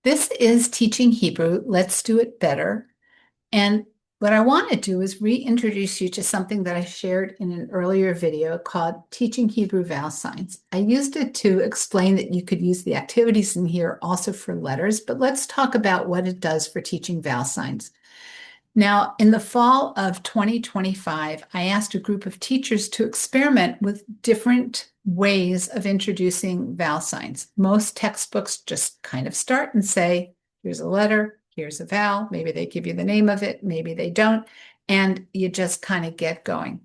This is Teaching Hebrew. Let's do it better. And what I want to do is reintroduce you to something that I shared in an earlier video called Teaching Hebrew Vowel Signs. I used it to explain that you could use the activities in here also for letters, but let's talk about what it does for teaching vowel signs. Now, in the fall of 2025, I asked a group of teachers to experiment with different ways of introducing vowel signs. Most textbooks just kind of start and say, here's a letter, here's a vowel. Maybe they give you the name of it, maybe they don't, and you just kind of get going.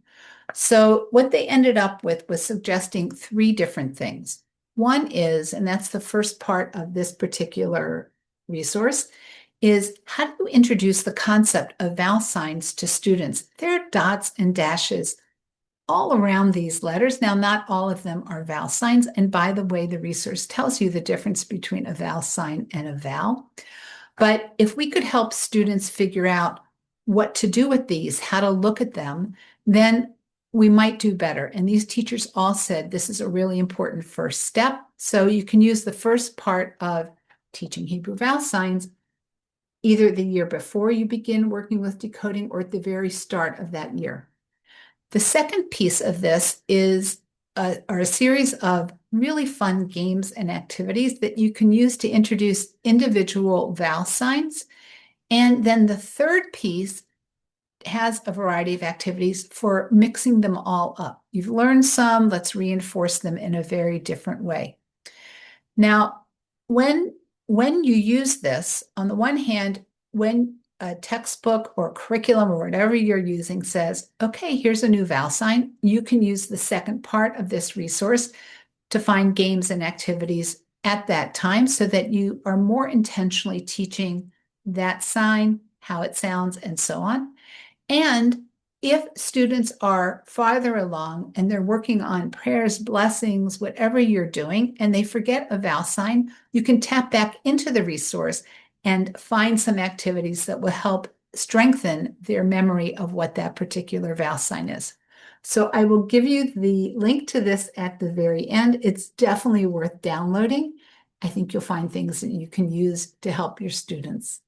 So what they ended up with was suggesting three different things. One is, and that's the first part of this particular resource, is how do you introduce the concept of vowel signs to students? There are dots and dashes all around these letters. Now, not all of them are vowel signs. And by the way, the resource tells you the difference between a vowel sign and a vowel. But if we could help students figure out what to do with these, how to look at them, then we might do better. And these teachers all said this is a really important first step. So you can use the first part of teaching Hebrew vowel signs either the year before you begin working with decoding or at the very start of that year. The second piece of this are a series of really fun games and activities that you can use to introduce individual vowel signs. And then the third piece has a variety of activities for mixing them all up. You've learned some, let's reinforce them in a very different way. Now, when you use this, on the one hand, when a textbook or curriculum or whatever you're using says, okay, here's a new vowel sign, you can use the second part of this resource to find games and activities at that time so that you are more intentionally teaching that sign, how it sounds, and so on. And if students are farther along and they're working on prayers, blessings, whatever you're doing, and they forget a vowel sign, you can tap back into the resource and find some activities that will help strengthen their memory of what that particular vowel sign is. So I will give you the link to this at the very end. It's definitely worth downloading. I think you'll find things that you can use to help your students.